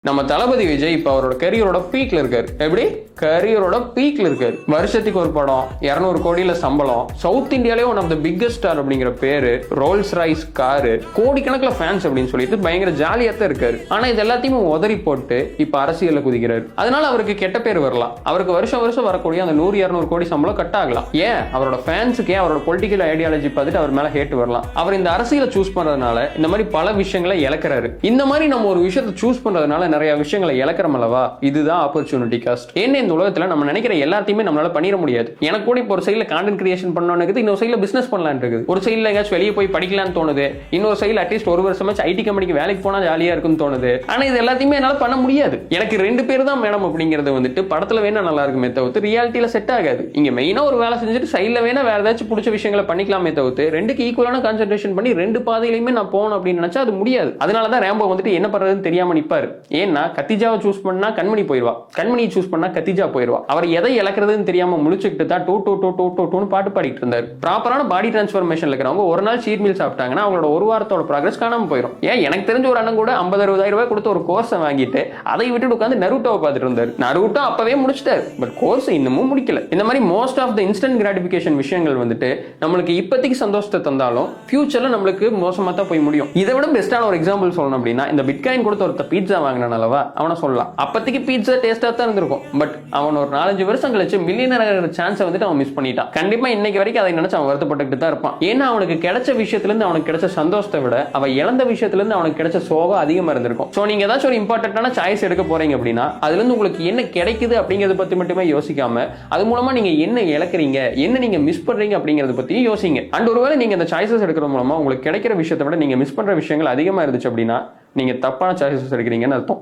நம்ம தளபதி விஜய் இப்ப அவரோட கரியரோட பீக்ல இருக்காரு. எப்படி கரியரோட பீக்ல இருக்காரு. வருஷத்துக்கு ஒரு படம், 200 கோடியில சம்பளம், சவுத் இந்தியாலே one of the biggest star அப்படிங்கிற பேரு, ரோல்ஸ் ராய்ஸ் காரு, கோடிக்கணக்கில் ஃபேன்ஸ் அப்படின்னு சொல்லிட்டு பயங்கர ஜாலியா தான் இருக்காரு. ஆனா இது எல்லாத்தையுமே உதறி போட்டு இப்ப அரசியல்ல குதிக்கிறாரு. அதனால அவருக்கு கெட்ட பேர் வரலாம். அவருக்கு வருஷம் வருஷம் வரக்கூடிய அந்த 100-200 கோடி சம்பளம் கட் ஆகலாம். ஏன் அவரோட ஃபேன்ஸுக்கே அவரோட பொலிட்டிக்கல் ஐடியாலஜி பார்த்துட்டு அவர் மேல ஹேட் வரலாம். அவர் இந்த அரசியலை சூஸ் பண்றதுனால இந்த மாதிரி பல விஷயங்களை இழக்கிறாரு. இந்த மாதிரி நம்ம ஒரு விஷயத்தை சூஸ் பண்றதுனால நிறைய விஷயங்களை இழக்கிறோம் அல்லவா? இதுதான் ஆப்பர்ச்சுனிட்டி காஸ்ட். என்ன இந்த உலகத்துல நம்ம நினைக்கிற எல்லாத்தையுமே நம்மளால பண்ணிட முடியாது. எனக்கு கூட இப்போ ஒரு சைடுல கான்டென்ட் கிரியேஷன் பண்ணணும்னு இருக்குது, இன்னொரு சைடுல பிசினஸ் பண்ணலாம்னு இருக்குது, ஒரு சைடுல எங்கேயாச்சும் வெளியே போய் படிக்கலாம்னு தோணுது, இன்னொரு சைடுல அட்லீஸ்ட் ஒரு வருஷமாச்சும் ஐடி கம்பெனிக்கு வேலைக்கு போனா ஜாலியா இருக்குன்னு தோணுது. ஆனா இது எல்லாத்தையுமே என்னால பண்ண முடியாது. எனக்கு 2 பேர் தான் மேடம் அப்படிங்கிறது வந்துட்டு படத்துல வேணா நல்லா இருக்குமே தவிர்த்து ரியாலிட்டியில செட் ஆகாது. இங்க மெயினா ஒரு வேலை செஞ்சுட்டு சைடுல வேணா வேற ஏதாச்சும் பிடிச்ச விஷயங்களை பண்ணிக்கலாமே தவிர்த்து ரெண்டுக்கு ஈக்குவலான கான்சென்ட்ரேஷன் பண்ணி 2 பாதையிலுமே நான் போகணும் அப்படின்னு நினைச்சா அது முடியாது. அதனாலதான் ரேம்போ வந்துட்டு என்ன பண்றதுன்னு தெரியாம நிப்பாரு. ஏன்னா கத்திஜாவை சூஸ் பண்ணா கண்மணி போயிருவா, கண்மணியை சூஸ் பண்ணா கத்திஜா போயிருவா. அவர் எதை இழக்கிறதுன்னு தெரியாம முழிச்சுக்கிட்டு தான் டூ டூ டூ டூ டூ டூன்னு பாட்டு பாடிட்டு இருந்தாரு. ப்ராப்பரான பாடி டிரான்ஸ்ஃபர்மேஷன்ல இருக்கிறவங்க ஒரு நாள் சீட் மீல் சாப்பிட்டாங்கன்னா அவங்களோட ஒரு வாரத்தோட ப்ராக்ரஸ் காணாம போயிடும். ஏன் எனக்கு தெரிஞ்ச ஒரு அண்ணன் கூட 50-60 ரூபாய் கொடுத்து ஒரு கோர்ஸை வாங்கிட்டு அதை விட்டுட்டு உட்காந்து நருட்டோவை பார்த்துட்டு இருந்தாரு. நருட்டோ அப்பவே முடிச்சிட்டாரு, பட் கோர்ஸ் இன்னமும் முடிக்கல. இந்த மாதிரி most of the instant gratification விஷயங்கள் வந்துட்டு நம்மளுக்கு இப்போதைக்கு சந்தோஷத்தை தந்தாலும் ஃபியூச்சர்ல நம்மளுக்கு மோசமா தான் போய் முடியும். இதை விட பெஸ்டான ஒரு எக்ஸாம்பிள் சொல்லணும் அப்படின்னா, இந்த பிட்காயின் கொடுத்த ஒருத்த பீட்சா வாங்கினாலவா அவனை சொல்லலாம். அப்போதைக்கு பீட்சா டேஸ்டா தான் இருந்திருக்கும், பட் அவன் ஒரு 4-5 வருஷம் கழிச்சு மில்லியனர் சான்ஸை வந்துட்டு அவன் மிஸ் பண்ணிட்டான். கண்டிப்பா இன்னைக்கு வரைக்கும் அதை நினைச்சு அவன் வருத்தப்பட்டு தான் இருப்பான். ஏன்னா அவனுக்கு கிடைச்ச விஷயத்துல இருந்து அவனுக்கு கிடைச்ச சந்தோஷத்தை விட அவன் இழந்த விஷயத்துல இருந்து அவனுக்கு கிடைச்ச சோகம் அதிகமா இருந்திருக்கும். சோ நீங்க ஏதாச்சும் ஒரு இம்பார்ட்டன்டான சாய்ஸ் எடுக்க போறீங்க அப்படின்னா அதுல இருந்து உங்களுக்கு என்ன கிடைக்குது அப்படிங்கறத பத்தி மட்டுமே யோசிக்காம அது மூலமா நீங்க என்ன இழக்கிறீங்க, என்ன நீங்க மிஸ் பண்றீங்க அப்படிங்கறத பத்தி யோசிங்க. அண்ட் ஒருவேளை நீங்க அந்த சாய்ஸஸ் எடுக்கிறது மூலமா உங்களுக்கு கிடைக்கிற விஷயத்தை விட நீங்க மிஸ் பண்ற விஷயங்கள் அதிகமா இருந்துச்சு அப்படின்னா நீங்க தப்பான சாய்ஸஸ் எடுக்கிறீங்கன்னு அர்த்தம்.